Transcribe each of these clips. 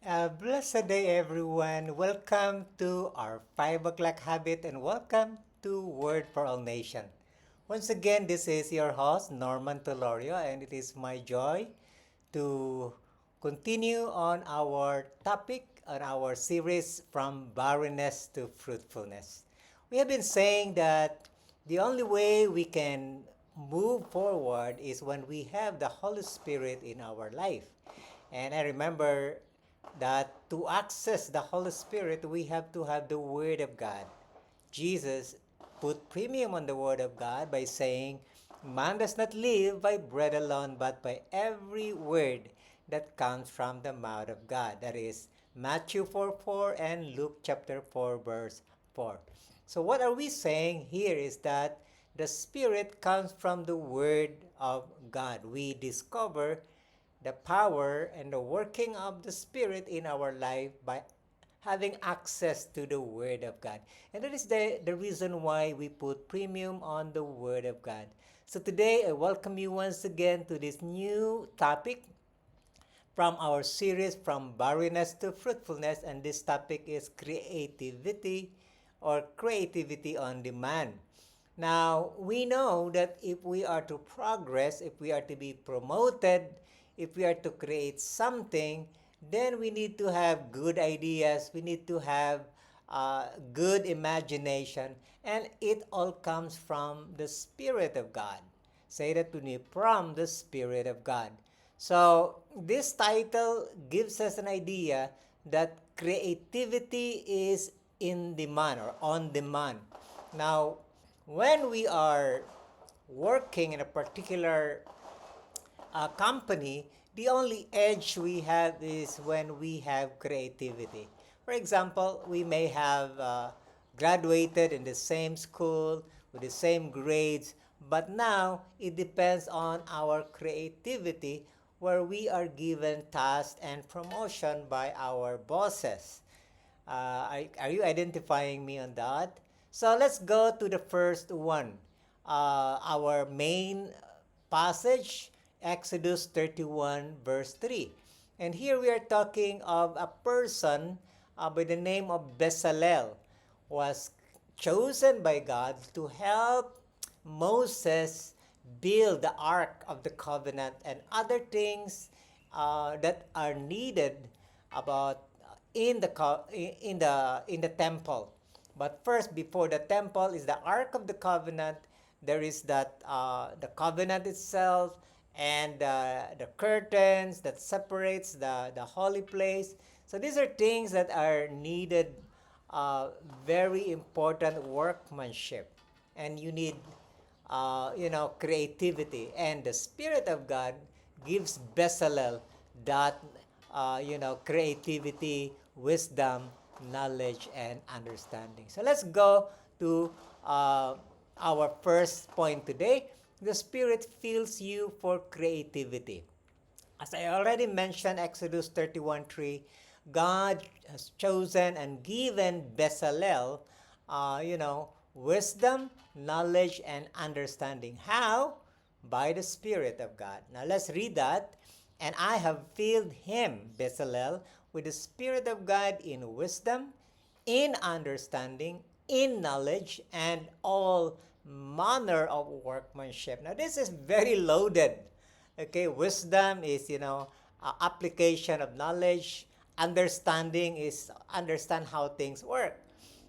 Blessed day, everyone. Welcome to our 5 o'clock habit and welcome to Word for All Nation. Once again, this is your host, Norman Tolorio, and it is my joy to continue on our topic on our series from barrenness to fruitfulness. We have been saying that the only way we can move forward is when we have the Holy Spirit in our life. And I remember that to access the Holy Spirit, we have to have the Word of God. Jesus put premium on the Word of God by saying, "Man does not live by bread alone, but by every word that comes from the mouth of God." That is Matthew 4:4 and Luke chapter 4, verse 4. So, what are we saying here is that the Spirit comes from the Word of God. We discover the power and the working of the Spirit in our life by having access to the Word of God. And that is the reason why we put premium on the Word of God. So today, I welcome you once again to this new topic from our series From Barrenness to Fruitfulness. And this topic is creativity or creativity on demand. Now, we know that if we are to progress, if we are to be promoted, if we are to create something, then we need to have good ideas, we need to have good imagination, and it all comes from the Spirit of God. Say that to me, from the Spirit of God. So, this title gives us an idea that creativity is in demand or on demand. Now, when we are working in a particular company, the only edge we have is when we have creativity. For example, we may have graduated in the same school with the same grades, but now it depends on our creativity where we are given tasks and promotion by our bosses. Are you identifying me on that? So let's go to the first one. Our main passage, Exodus 31, verse 3. And here we are talking of a person by the name of Bezalel, was chosen by God to help Moses build the Ark of the Covenant and other things that are needed about in the temple. But first, before the temple is the Ark of the Covenant. There is that the covenant itself and the curtains that separates the holy place. So these are things that are needed, very important workmanship, and you need creativity. And the Spirit of God gives Bezalel that, creativity, wisdom, knowledge, and understanding. So let's go to our first point today. The Spirit fills you for creativity. As I already mentioned, Exodus 31:3, God has chosen and given Bezalel, wisdom, knowledge, and understanding. How? By the Spirit of God. Now let's read that. And I have filled him, Bezalel, with the Spirit of God in wisdom, in understanding, in knowledge, and all manner of workmanship. Now this is very loaded. Okay, wisdom is, application of knowledge. Understanding is understand how things work.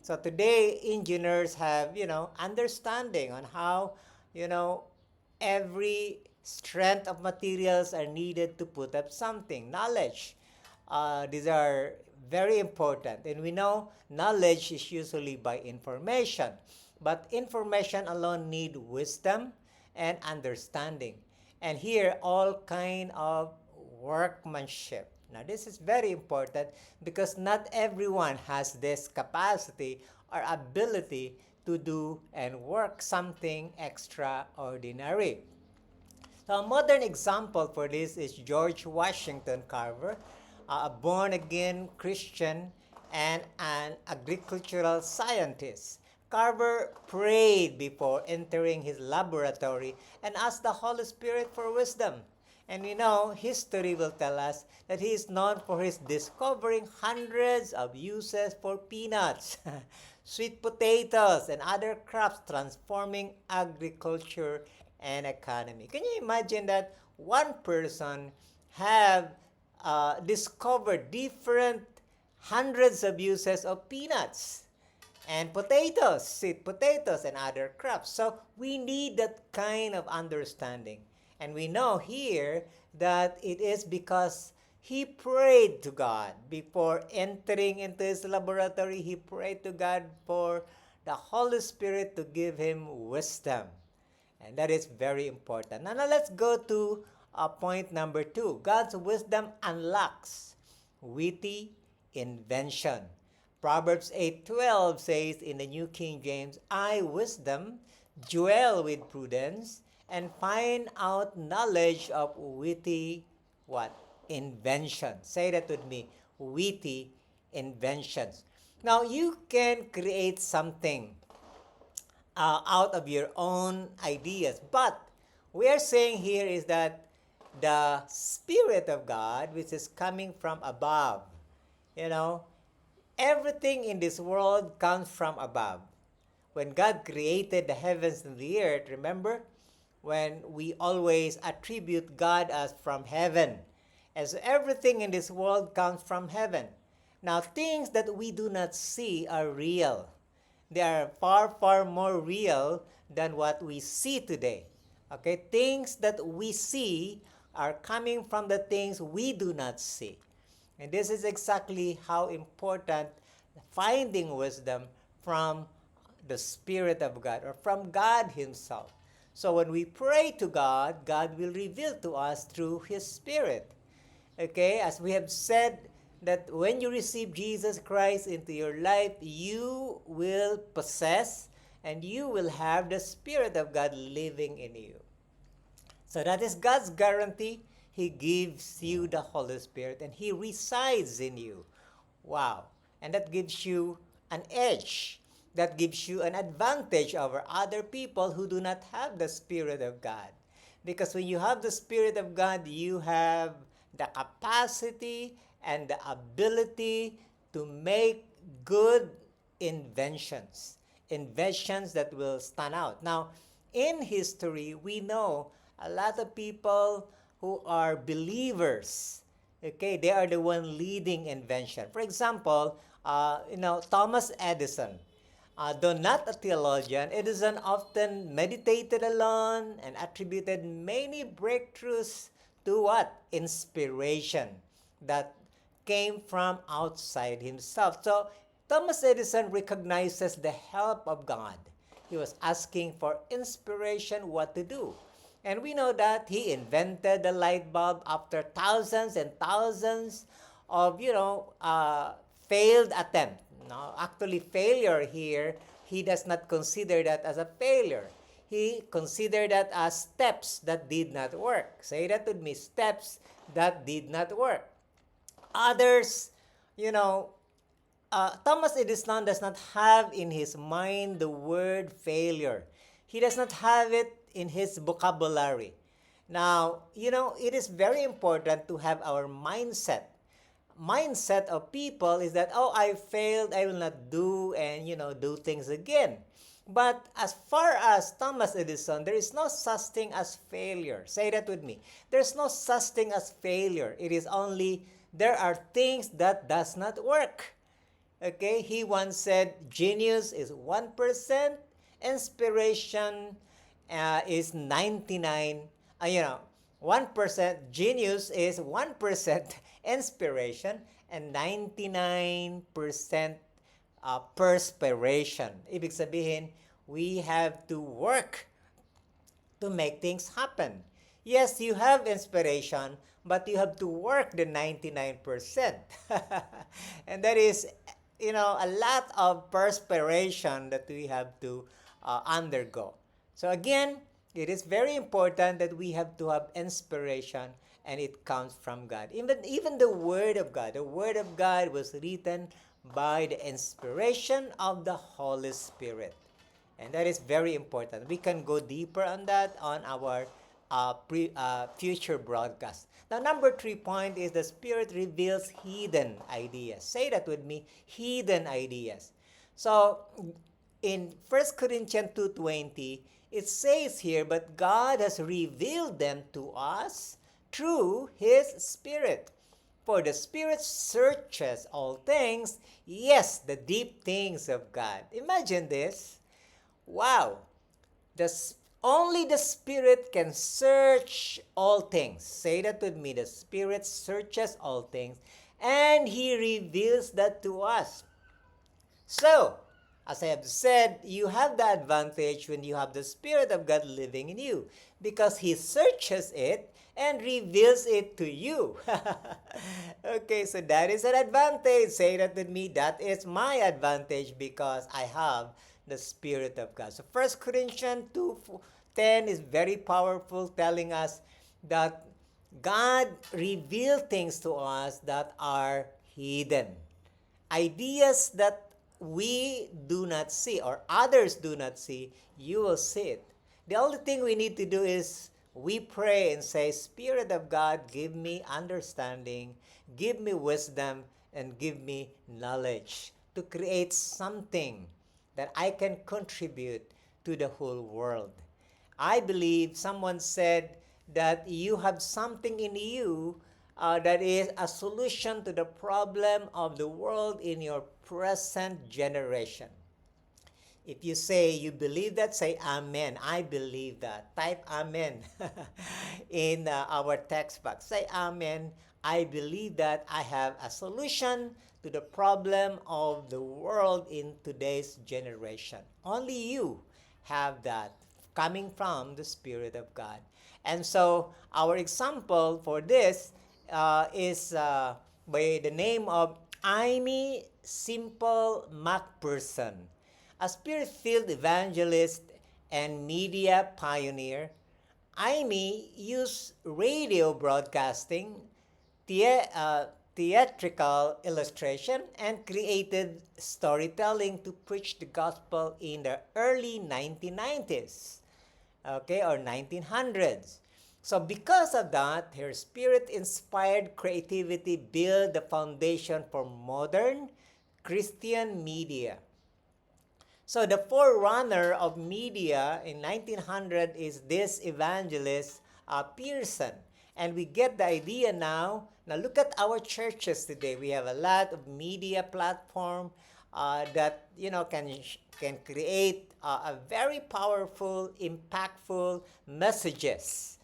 So today, engineers have, understanding on how, you know, every strength of materials are needed to put up something. Knowledge. These are very important. And we know knowledge is usually by information. But information alone need wisdom and understanding. And here, all kind of workmanship. Now, this is very important because not everyone has this capacity or ability to do and work something extraordinary. So a modern example for this is George Washington Carver, a born-again Christian and an agricultural scientist. Carver prayed before entering his laboratory and asked the Holy Spirit for wisdom. And history will tell us that he is known for his discovering hundreds of uses for peanuts, sweet potatoes, and other crops, transforming agriculture and economy. Can you imagine that one person have discovered different hundreds of uses of peanuts and potatoes, sweet potatoes, and other crops? So we need that kind of understanding. And we know here that it is because he prayed to God before entering into his laboratory. He prayed to God for the Holy Spirit to give him wisdom. And that is very important. Now let's go to point number 2. God's wisdom unlocks witty invention. Proverbs 8:12 says in the New King James, I, wisdom, dwell with prudence and find out knowledge of witty what? Invention. Say that with me. Witty inventions. Now, you can create something out of your own ideas. But we are saying here is that the Spirit of God, which is coming from above, you know, everything in this world comes from above. When God created the heavens and the earth, remember? When we always attribute God as from heaven. As everything in this world comes from heaven. Now, things that we do not see are real. They are far, far more real than what we see today. Okay? Things that we see are coming from the things we do not see. And this is exactly how important finding wisdom from the Spirit of God or from God Himself. So when we pray to God, God will reveal to us through His Spirit. Okay? As we have said, that when you receive Jesus Christ into your life, you will possess and you will have the Spirit of God living in you. So that is God's guarantee. He gives you the Holy Spirit and He resides in you. Wow. And that gives you an edge. That gives you an advantage over other people who do not have the Spirit of God. Because when you have the Spirit of God, you have the capacity and the ability to make good inventions. Inventions that will stand out. Now, in history, we know a lot of people who are believers. Okay, they are the one leading invention. For example, Thomas Edison. Though not a theologian, Edison often meditated alone and attributed many breakthroughs to what? Inspiration that came from outside himself. So Thomas Edison recognizes the help of God. He was asking for inspiration what to do. And we know that he invented the light bulb after thousands and thousands of, failed attempts. No, actually, failure here, he does not consider that as a failure. He considered that as steps that did not work. Say that with me, steps that did not work. Others, Thomas Edison does not have in his mind the word failure. He does not have it in his vocabulary. Now, it is very important to have our mindset of people is that, oh, I failed, I will not do and do things again. But as far as Thomas Edison, there is no such thing as failure. Say that with me. There's no such thing as failure. It is only there are things that does not work. Okay, he once said genius is 1%, inspiration is 99. 1% genius is 1% inspiration and 99% perspiration. Ibig sabihin, we have to work to make things happen. Yes, you have inspiration, but you have to work the 99%. And that is, a lot of perspiration that we have to undergo. So again, it is very important that we have to have inspiration and it comes from God. Even the Word of God. The Word of God was written by the inspiration of the Holy Spirit. And that is very important. We can go deeper on that on our future broadcast. Now, number 3 point is the Spirit reveals hidden ideas. Say that with me, hidden ideas. So, in 1 Corinthians 2:20, it says here, but God has revealed them to us through His Spirit. For the Spirit searches all things, yes, the deep things of God. Imagine this. Wow. The, only the Spirit can search all things. Say that with me. The Spirit searches all things, and He reveals that to us. So, as I have said, you have the advantage when you have the Spirit of God living in you because He searches it and reveals it to you. Okay, so that is an advantage. Say that with me. That is my advantage because I have the Spirit of God. So 1 Corinthians 2:10 is very powerful, telling us that God revealed things to us that are hidden. Ideas that we do not see or others do not see, you will see it. The only thing we need to do is we pray and say, Spirit of God, give me understanding, give me wisdom, and give me knowledge to create something that I can contribute to the whole world. I believe someone said that you have something in you that is a solution to the problem of the world in your present generation. If you say you believe that, say Amen. I believe that. Type Amen in our text box. Say Amen. I believe that I have a solution to the problem of the world in today's generation. Only you have that coming from the Spirit of God. And so our example for this is by the name of Amy Simple MacPherson, a spirit-filled evangelist and media pioneer. Amy used radio broadcasting, theatrical illustration, and created storytelling to preach the gospel in the early 1990s, okay, or 1900s. So because of that, her spirit-inspired creativity built the foundation for modern Christian media. So the forerunner of media in 1900 is this evangelist Pearson. And we get the idea now. Now look at our churches today. We have a lot of media platform that can create a very powerful, impactful messages.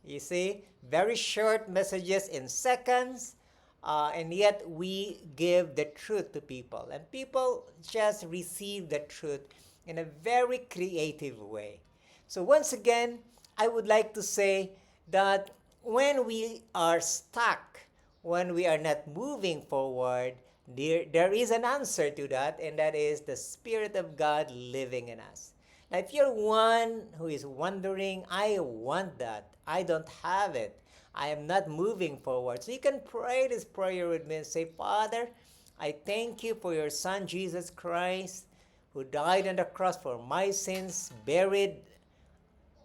You see, very short messages in seconds, and yet we give the truth to people. And people just receive the truth in a very creative way. So once again, I would like to say that when we are stuck, when we are not moving forward, there is an answer to that, and that is the Spirit of God living in us. Now, if you're one who is wondering, I want that, I don't have it, I am not moving forward. So you can pray this prayer with me and say, Father, I thank you for your Son, Jesus Christ, who died on the cross for my sins, buried,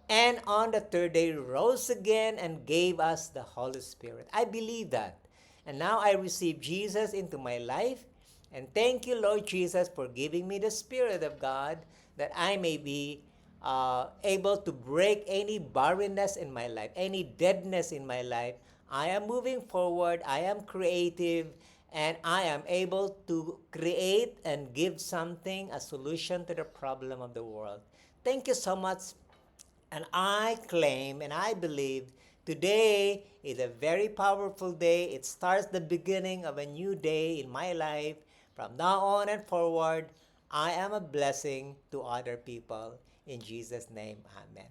and on the third day rose again and gave us the Holy Spirit. I believe that. And now I receive Jesus into my life. And thank you, Lord Jesus, for giving me the Spirit of God that I may be able to break any barrenness in my life, any deadness in my life. I am moving forward. I am creative. And I am able to create and give something, a solution to the problem of the world. Thank you so much. And I claim and I believe today is a very powerful day. It starts the beginning of a new day in my life. From now on and forward, I am a blessing to other people. In Jesus' name, amen.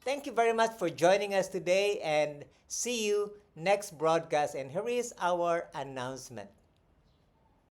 Thank you very much for joining us today and see you next broadcast. And here is our announcement.